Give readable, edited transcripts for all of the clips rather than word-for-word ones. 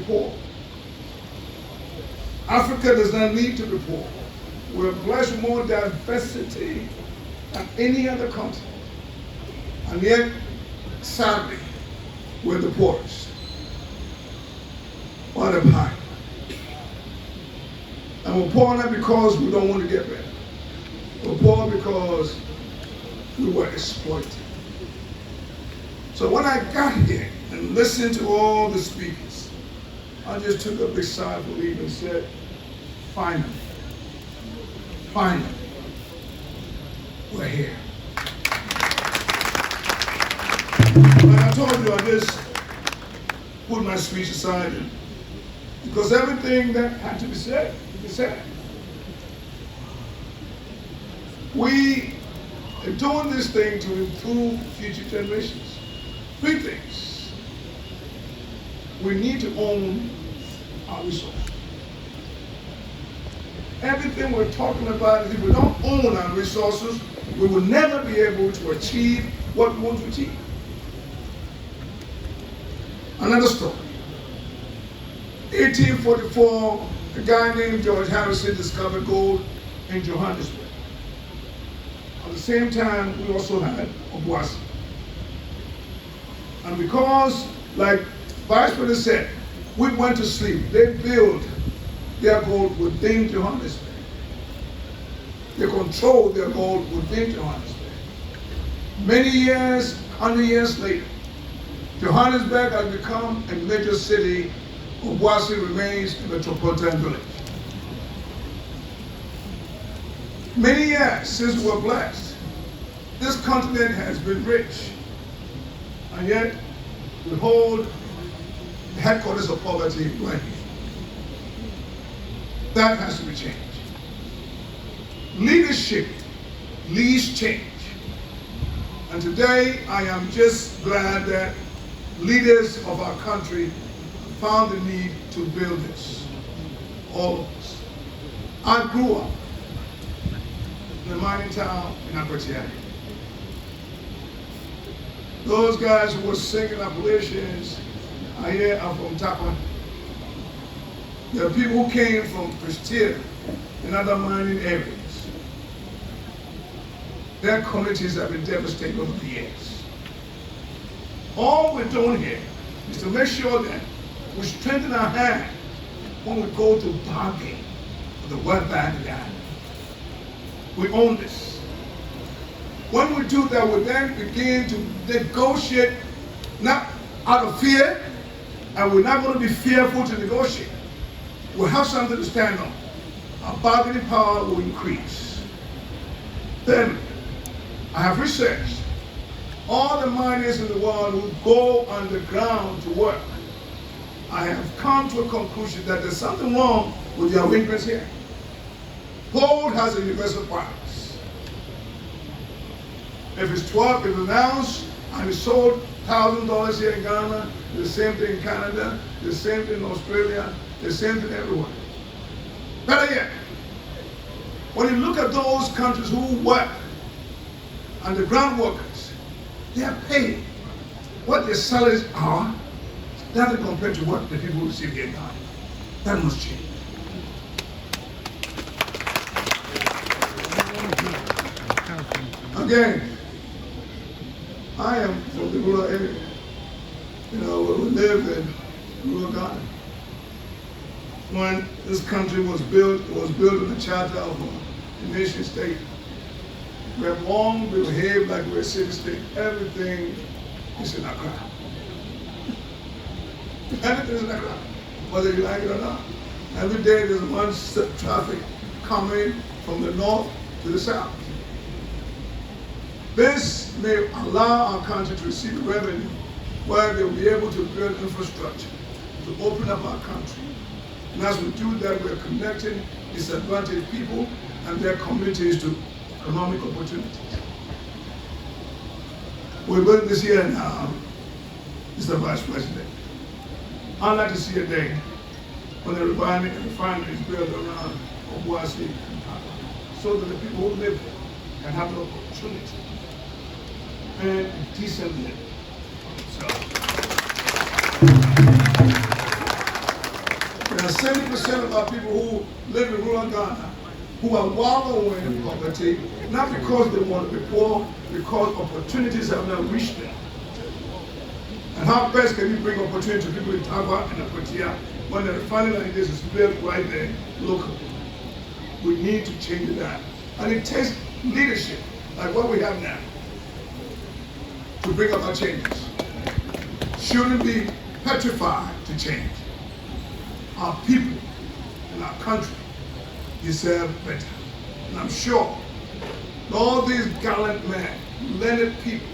poor. Africa does not need to be poor. We're blessed with more diversity than any other continent. And yet, sadly, we're the poorest. What a pie. And we're poor not because we don't want to get better. We're poor because we were exploited. So when I got here and listened to all the speakers, I just took a big sigh of relief and said, finally, we're here. Like I told you, I just put my speech aside because everything that had to be said, is said. We are doing this thing to improve future generations. Three things. We need to own our resources. Everything we're talking about is if we don't own our resources, we will never be able to achieve what we want to achieve. Another story. 1844, a guy named George Harrison discovered gold in Johannesburg. At the same time, we also had Obuasi. And because, like Vice President said, we went to sleep, they built their gold within Johannesburg. They controlled their gold within Johannesburg. Many years, 100 years later, Johannesburg has become a major city. Obuasi remains a metropolitan village. Many years since we were blessed, this continent has been rich, and yet we hold the headquarters of poverty right here. That has to be changed. Leadership leads change. And today I am just glad that leaders of our country found the need to build this. All of us. I grew up in a mining town in Akwatiari. Those guys who were singing Appalachians are here are from Tapa. There are people who came from Prestia and other mining areas. Their communities have been devastated over the years. All we're doing here is to make sure that we strengthen our hand when we go to bargain for the World Bank guy. We own this. When we do that, we then begin to negotiate, not out of fear, and we're not going to be fearful to negotiate. We'll have something to stand on. Our bargaining power will increase. Then, I have researched all the miners in the world who go underground to work. I have come to a conclusion that there's something wrong with the arrangements here. Gold has a universal price. If it's 12, if it's an ounce and it's sold $1,000 here in Ghana, the same thing in Canada, the same thing in Australia, the same thing everywhere. Better yet, when you look at those countries who work and the ground workers, they are paid what their salaries are. That is compared to what the people receive here in Ghana. That must change. Again, I am from the rural area. You know, where we live in rural Ghana. When this country was built, it was built in the charter of a nation state. We have long behaved like we're a city state. Everything is in Accra. Everything is in Accra, whether you like it or not. Every day there's one traffic coming from the north to the south. This may allow our country to receive revenue where they'll be able to build infrastructure to open up our country. And as we do that, we're connecting disadvantaged people and their communities to economic opportunities. We're building this here now, Mr. Vice President. I'd like to see a day when the refinery is built around Obuasi and Papa, so that the people who live there can have the opportunity and a decent living for themselves. There are 70% of our people who live in rural Ghana who are wallowing in poverty, not because they want to be poor, because opportunities have not reached them. And how best can you bring opportunity to people in Tava and Apatia when the refinery like this is built right there locally? We need to change that. And it takes leadership, like what we have now, to bring about changes. Shouldn't be petrified to change. Our people and our country deserve better. And I'm sure all these gallant men, learned people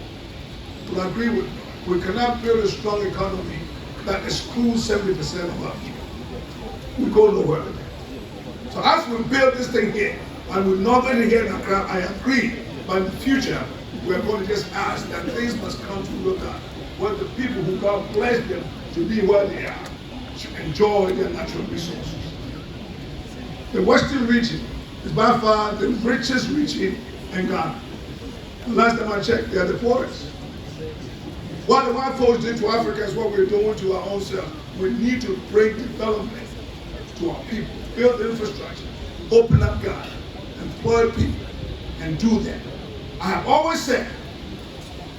will agree with me. We cannot build a strong economy that excludes 70% of our people. We go nowhere with that. So as we build this thing here, and we're not going to here in Accra, I agree, but in the future, we're going to just ask that things must come to look at where the people who God blessed them to be where they are should enjoy their natural resources. The Western region is by far the richest region in Ghana. The last time I checked, they are the poorest. What the white folks did to Africa is what we're doing to our own selves. We need to bring development to our people, build infrastructure, open up Ghana, employ people, and do that. I have always said,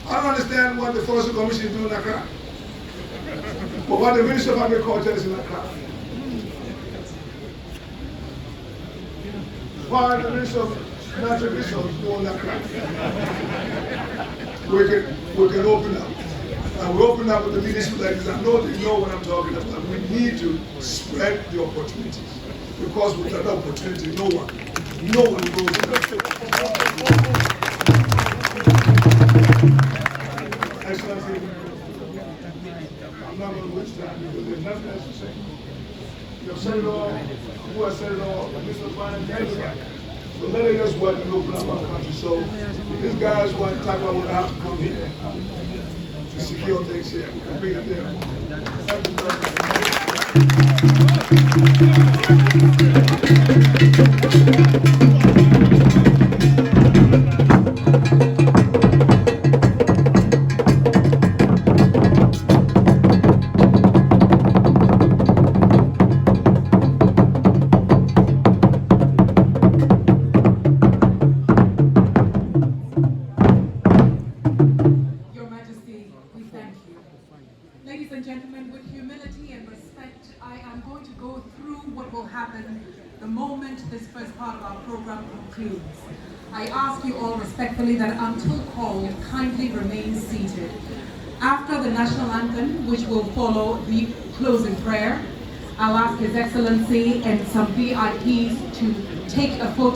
I don't understand what the Forestry Commission is doing in Accra, but what the Ministry of Agriculture is in Accra. Why the Ministry of Natural Resources is doing Accra. We can open up. And we open up with the leadership like this. I know they know what I'm talking about. We need to spread the opportunities. Because without opportunity, no one goes there. Excellency, I'm not going to waste time because there's nothing else to say. You have said it all, who has said it all, Mr. Finance, everybody. So let us work and open up our country. So these guys want to talk about what have to come here to secure things here. We can bring it there. Thank you very much. Ladies and gentlemen, with humility and respect, I am going to go through what will happen the moment this first part of our program concludes. I ask you all respectfully that until called, kindly remain seated. After the national anthem, which will follow the closing prayer, I'll ask His Excellency and some VIPs to take a photo